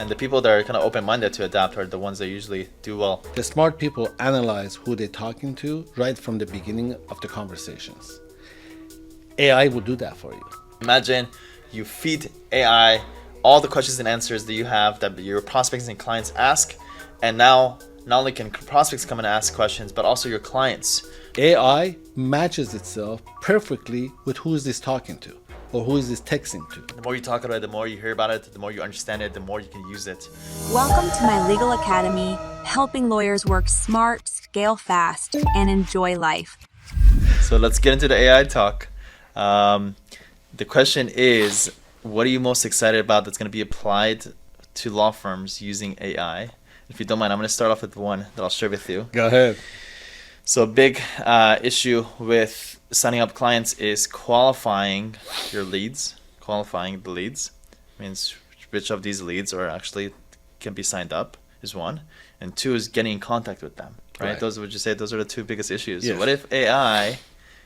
And the people that are kind of open-minded to adapt are the ones that usually do well. The smart people analyze who they're talking to right from the beginning of the conversations. AI will do that for you. Imagine you feed AI all the questions and answers that you have that your prospects and clients ask, and now not only can prospects come and ask questions, but also your clients. AI matches itself perfectly with who is this talking to or who is this texting to. The more you talk about it, the more you hear about it, the more you understand it, the more you can use it. Welcome to my legal academy, helping lawyers work smart, scale fast, and enjoy life. So let's get into the AI talk. The question is, what are you most excited about that's going to be applied to law firms using AI? If you don't mind, I'm going to start off with one that I'll share with you. Go ahead. So a big issue with signing up clients is qualifying your leads. Qualifying the leads means which of these leads are actually can be signed up is one, and two is getting in contact with them. Right? Those would you say those are the two biggest issues? Yes. So what if AI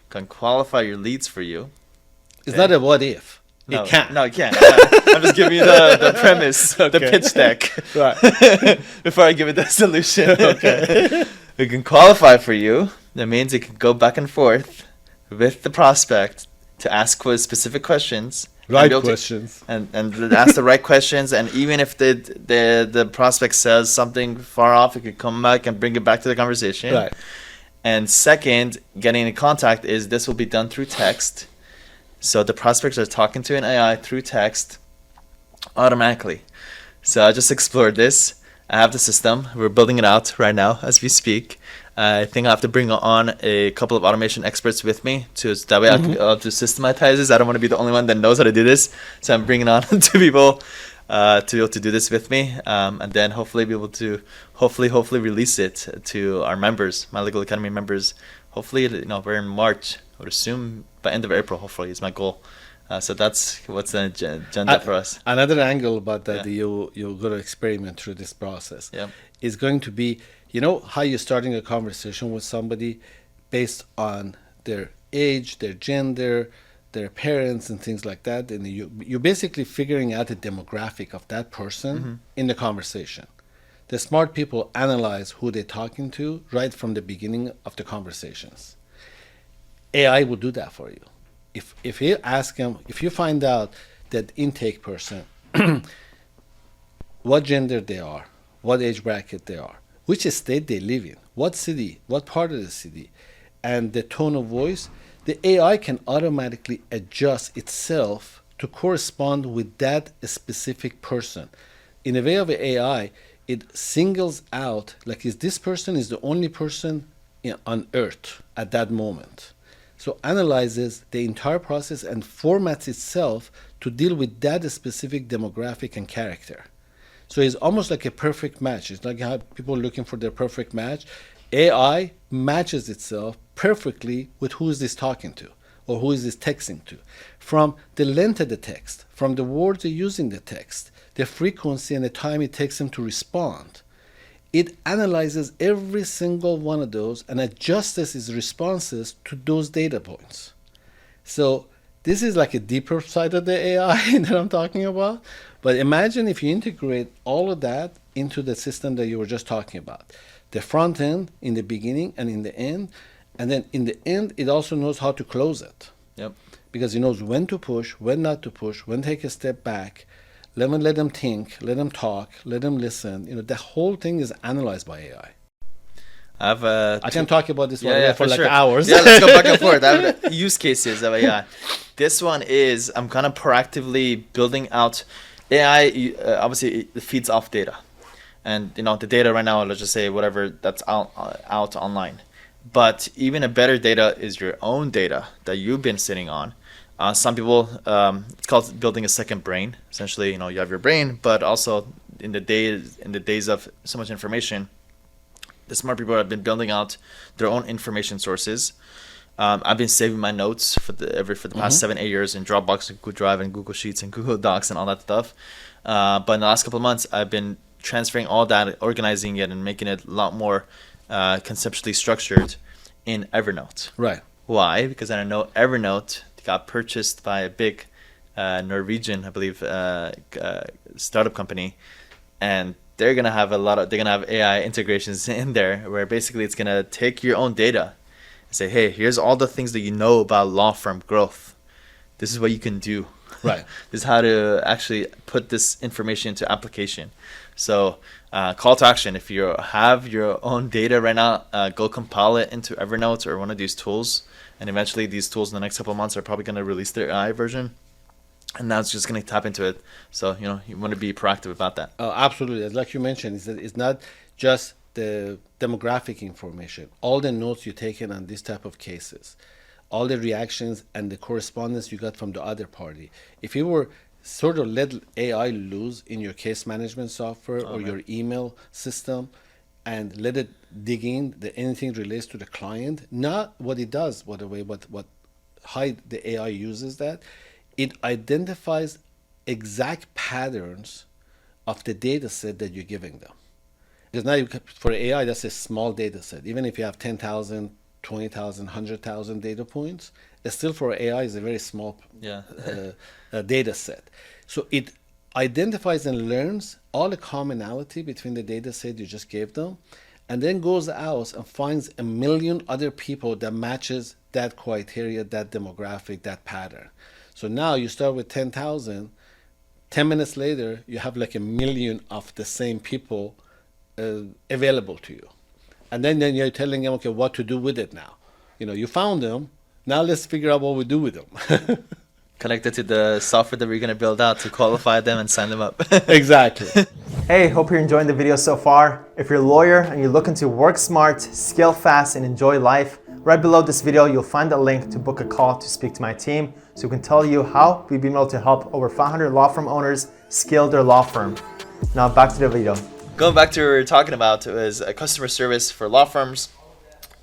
can qualify your leads for you? It's not a what if. No, It can't. No, it can't. I'm just giving you the premise, the pitch deck, Right. before I give it the solution. Okay. It can qualify for you. That means it can go back and forth with the prospect to ask specific questions. Right questions. And ask the right questions. And even if the prospect says something far off, it could come back and bring it back to the conversation. Right. And second, getting in contact is this will be done through text. So the prospects are talking to an AI through text automatically. So I just explored this. I have the system. We're building it out right now as we speak. I think I have to bring on a couple of automation experts with me that way I can to systematize this. I don't want to be the only one that knows how to do this. So I'm bringing on two people to be able to do this with me, and then hopefully be able to hopefully release it to our members, my Legal Academy members. Hopefully, we're in March. I would assume by end of April. Hopefully, is my goal. So that's what's the agenda for us. Another angle about that you're going to experiment through this process is going to be, how you're starting a conversation with somebody based on their age, their gender, their parents and things like that. And you're basically figuring out the demographic of that person in the conversation. The smart people analyze who they're talking to right from the beginning of the conversations. AI will do that for you. If you ask them, if you find out that intake person, what gender they are, what age bracket they are, which state they live in, what city, what part of the city, and the tone of voice, the AI can automatically adjust itself to correspond with that specific person. In a way of AI, it singles out, like, is this person is the only person on earth at that moment. So analyzes the entire process and formats itself to deal with that specific demographic and character. So it's almost like a perfect match. It's like how people are looking for their perfect match. AI matches itself perfectly with who is this talking to or who is this texting to. From the length of the text, from the words they're using the text, the frequency and the time it takes them to respond. It analyzes every single one of those and adjusts its responses to those data points. So this is like a deeper side of the AI that I'm talking about. But imagine if you integrate all of that into the system that you were just talking about. The front end in the beginning and in the end. And then in the end, it also knows how to close it. Yep. Because it knows when to push, when not to push, when to take a step back. Let them think, let them talk, let them listen. The whole thing is analyzed by AI. I can talk about this one for like hours. Yeah, let's go back and forth. I have use cases of AI. This one is, I'm kind of proactively building out AI. Obviously, it feeds off data. And, the data right now, let's just say whatever that's out online. But even a better data is your own data that you've been sitting on. Some people, it's called building a second brain. Essentially, you have your brain, but also in the days of so much information, the smart people have been building out their own information sources. I've been saving my notes for the past 7-8 years in Dropbox, and Google Drive, and Google Sheets, and Google Docs, and all that stuff. But in the last couple of months, I've been transferring all that, organizing it, and making it a lot more conceptually structured in Evernote. Right. Why? Because I know Evernote got purchased by a big Norwegian, I believe, startup company, and they're gonna have AI integrations in there where basically it's gonna take your own data and say, hey, here's all the things that you know about law firm growth. This is what you can do. Right. This is how to actually put this information into application. So call to action: if you have your own data right now, go compile it into Evernote or one of these tools. And eventually these tools in the next couple of months are probably going to release their AI version. And now it's just going to tap into it. So, you want to be proactive about that. Absolutely. Like you mentioned, it's not just the demographic information. All the notes you've taken on this type of cases, all the reactions and the correspondence you got from the other party. If you were sort of let AI loose in your case management software or your email system and let it dig in anything relates to the client, not what it does, by the way, but how the AI uses that, it identifies exact patterns of the data set that you're giving them. Because now for AI, that's a small data set. Even if you have 10,000, 20,000, 100,000 data points, it's still for AI is a very small data set. So it identifies and learns all the commonality between the data set you just gave them, and then goes out and finds a million other people that matches that criteria, that demographic, that pattern. So now you start with 10,000, 10 minutes later, you have like a million of the same people available to you. And then you're telling them, okay, what to do with it now. You found them. Now let's figure out what we do with them. Connected to the software that we're going to build out to qualify them and sign them up. Exactly. Hey, hope you're enjoying the video so far. If you're a lawyer and you're looking to work smart, scale fast, and enjoy life, right below this video, you'll find a link to book a call to speak to my team so we can tell you how we've been able to help over 500 law firm owners scale their law firm. Now back to the video. Going back to what we were talking about is customer service for law firms.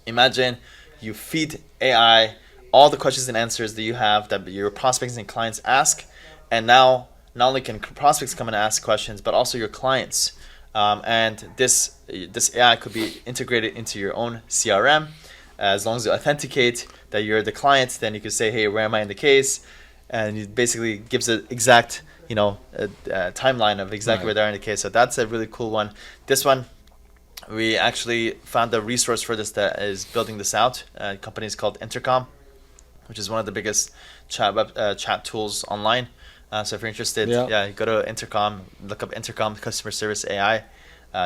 Imagine you feed AI all the questions and answers that you have that your prospects and clients ask, and now not only can prospects come and ask questions, but also your clients. And this AI could be integrated into your own CRM. As long as you authenticate that you're the client, then you can say, hey, where am I in the case? And it basically gives an exact timeline of exactly where they are in the case. So that's a really cool one. This one, we actually found a resource for this that is building this out. The company is called Intercom, which is one of the biggest chat tools online. So if you're interested, go to Intercom, look up Intercom customer service AI.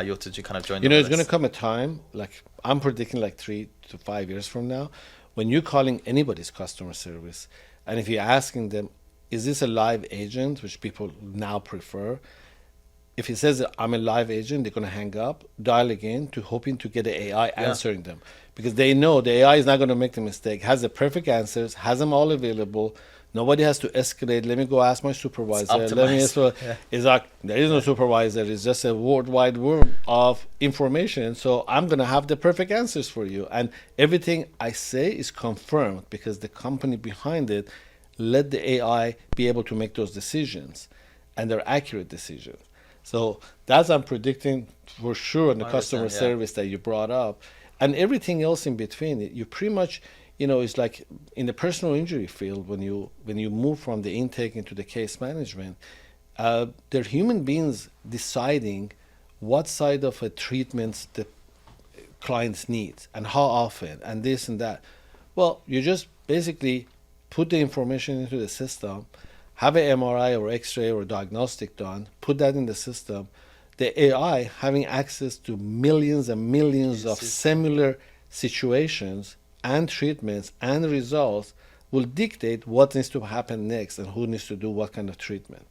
You'll kind of join. There's going to come a time, like I'm predicting, like 3 to 5 years from now, when you're calling anybody's customer service, and if you're asking them, is this a live agent, which people now prefer? If he says I'm a live agent, they're going to hang up, dial again, hoping to get the AI answering them, because they know the AI is not going to make the mistake, has the perfect answers, has them all available. Nobody has to escalate. Let me go ask my supervisor. Let me ask it's like there is no supervisor. It's just a worldwide world of information. So I'm gonna have the perfect answers for you, and everything I say is confirmed because the company behind it let the AI be able to make those decisions, and they're accurate decisions. So that's I'm predicting for sure in the customer service that you brought up, and everything else in between. You pretty much. It's like in the personal injury field, when you move from the intake into the case management, they're human beings deciding what side of a treatment the clients need and how often and this and that. Well, you just basically put the information into the system, have an MRI or X-ray or diagnostic done, put that in the system. The AI having access to millions and millions of similar situations and treatments and results will dictate what needs to happen next and who needs to do what kind of treatment.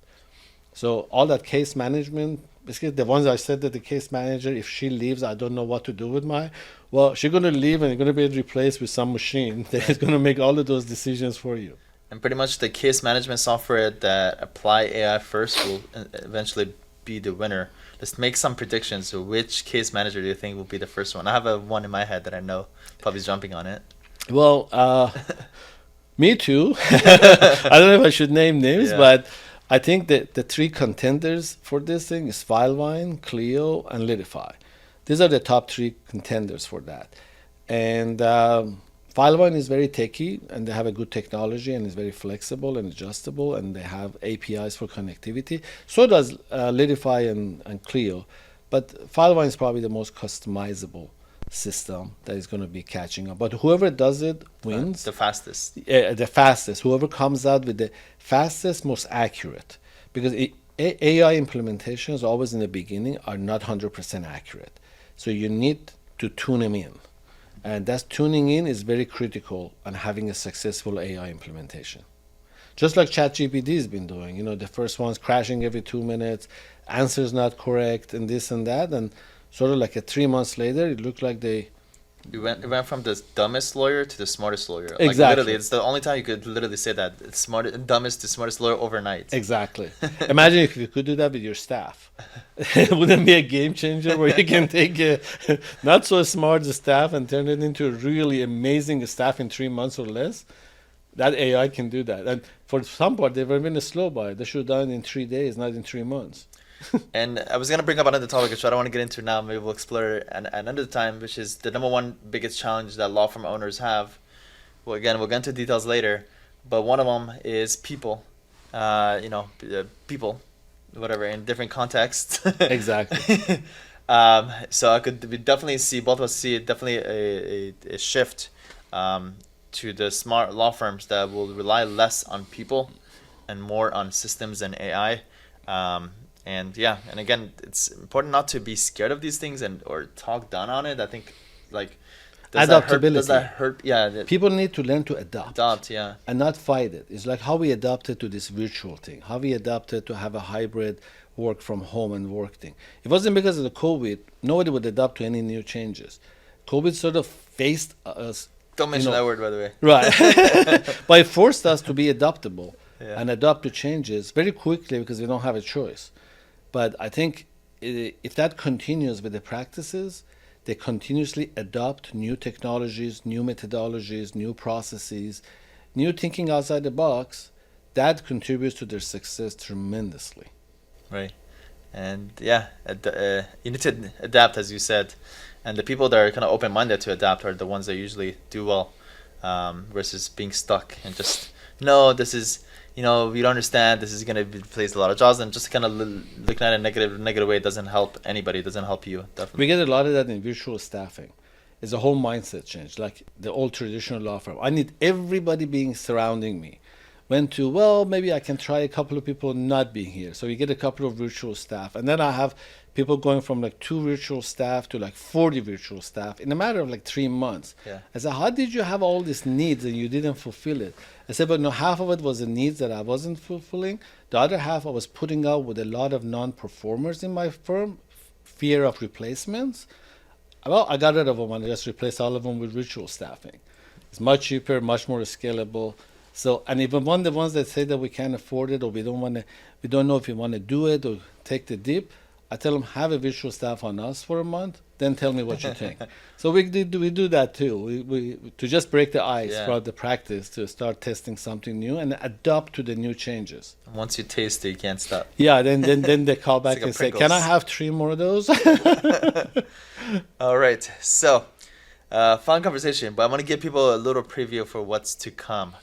So all that case management, basically the ones I said that the case manager, if she leaves, I don't know what to do with she's going to leave and you're going to be replaced with some machine that is going to make all of those decisions for you. And pretty much the case management software that apply AI first will eventually be the winner. Let's make some predictions. So which case manager do you think will be the first one? I have one in my head that I know probably is jumping on it. Well, me too. I don't know if I should name names, but I think that the 3 contenders for this thing is Filevine, Clio, and Litify. These are the top 3 contenders for that. And Filevine is very techy, and they have a good technology, and is very flexible and adjustable, and they have APIs for connectivity. So does Lidify and Clio, but Filevine is probably the most customizable system that is going to be catching up. But whoever does it wins. The fastest. The fastest. Whoever comes out with the fastest, most accurate, because AI implementations always in the beginning are not 100% accurate. So you need to tune them in. And that tuning in is very critical on having a successful AI implementation. Just like ChatGPT has been doing. You know, the first one's crashing every 2 minutes, answers not correct, and this and that. And sort of like 3 months later, it looked like they... It went from the dumbest lawyer to the smartest lawyer. Like Exactly. literally, it's the only time you could literally say that. It's dumbest to smartest lawyer overnight. Exactly. Imagine if you could do that with your staff. Wouldn't it be a game changer where you can take a not so smart staff and turn it into a really amazing staff in 3 months or less? That AI can do that. And for some part, they've been a slow buy. They should have done it in 3 days, not in 3 months. And I was going to bring up another topic, which I don't want to get into now. Maybe we'll explore it another time, which is the number one biggest challenge that law firm owners have. Well, again, we'll get into details later. But one of them is people. People, whatever, in different contexts. Exactly. So we definitely see, both of us see definitely a shift to the smart law firms that will rely less on people and more on systems and AI. And again, it's important not to be scared of these things or talk down on it. I think, like, adaptability. Does that hurt? Yeah. People need to learn to adapt. Yeah. And not fight it. It's like how we adapted to this virtual thing, how we adapted to have a hybrid work from home and work thing. If it wasn't because of the COVID, nobody would adapt to any new changes. COVID sort of faced us. Don't mention that word, by the way. Right. But it forced us to be adaptable Yeah. and adapt to changes very quickly because we don't have a choice. But I think if that continues with the practices, they continuously adopt new technologies, new methodologies, new processes, new thinking outside the box, that contributes to their success tremendously. Right. And you need to adapt, as you said. And the people that are kind of open-minded to adapt are the ones that usually do well, versus being stuck and just, no, this is... we don't understand, this is going to replace a lot of jobs, and just kind of looking at it negative way doesn't help anybody, it doesn't help you, definitely. We get a lot of that in virtual staffing. It's a whole mindset change, like the old traditional law firm. I need everybody being surrounding me. Went to, well, maybe I can try a couple of people not being here. So we get a couple of virtual staff. And then I have people going from like 2 virtual staff to like 40 virtual staff in a matter of like 3 months. Yeah. I said, how did you have all these needs and you didn't fulfill it? I said, but no, half of it was the needs that I wasn't fulfilling. The other half I was putting out with a lot of non-performers in my firm, fear of replacements. Well, I got rid of them and I just replaced all of them with virtual staffing. It's much cheaper, much more scalable. So, and even the ones that say that we can't afford it or we don't know if we want to do it or take the dip, I tell them, have a virtual staff on us for a month, then tell me what you think. So we do that too. We to just break the ice throughout the practice, to start testing something new and adapt to the new changes. Once you taste it, you can't stop. Yeah, then they call back like and say, Pringles. can I have 3 more of those? All right. So, fun conversation, but I'm going to give people a little preview for what's to come.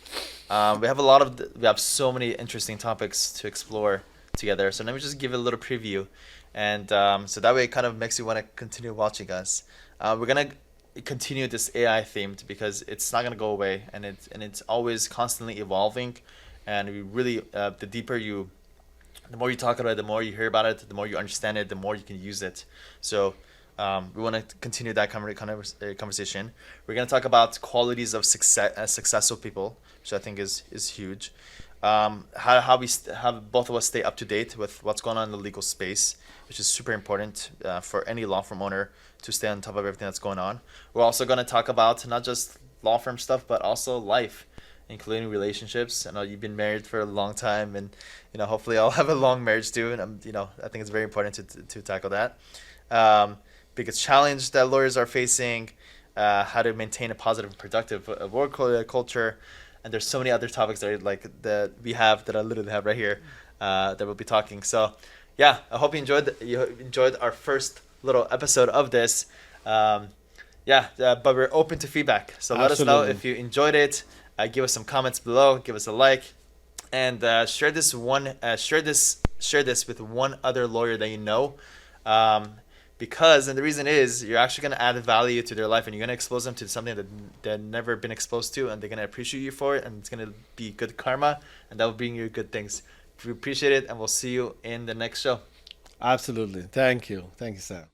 We have so many interesting topics to explore together. So let me just give a little preview. And so that way it kind of makes you want to continue watching us. We're going to continue this AI themed because it's not going to go away, and it's always constantly evolving. And we really, the more you talk about it, the more you hear about it, the more you understand it, the more you can use it. So we want to continue that conversation. We're going to talk about qualities of successful people, which I think is huge. How both of us stay up to date with what's going on in the legal space, which is super important for any law firm owner to stay on top of everything that's going on. We're also going to talk about not just law firm stuff, but also life, including relationships. I know you've been married for a long time, and hopefully I'll have a long marriage too. And I think it's very important to tackle that. Biggest challenge that lawyers are facing, how to maintain a positive and productive work culture. And there's so many other topics that we have that I literally have right here that we'll be talking. So, I hope you enjoyed our first little episode of this. yeah, but we're open to feedback. So let us know Absolutely. if you enjoyed it. Give us some comments below. Give us a like, and share this with one other lawyer that you know. Because, and the reason is, you're actually going to add value to their life, and you're going to expose them to something that they've never been exposed to, and they're going to appreciate you for it, and it's going to be good karma, and that will bring you good things. We appreciate it, and we'll see you in the next show. Absolutely. Thank you. Thank you, Sam.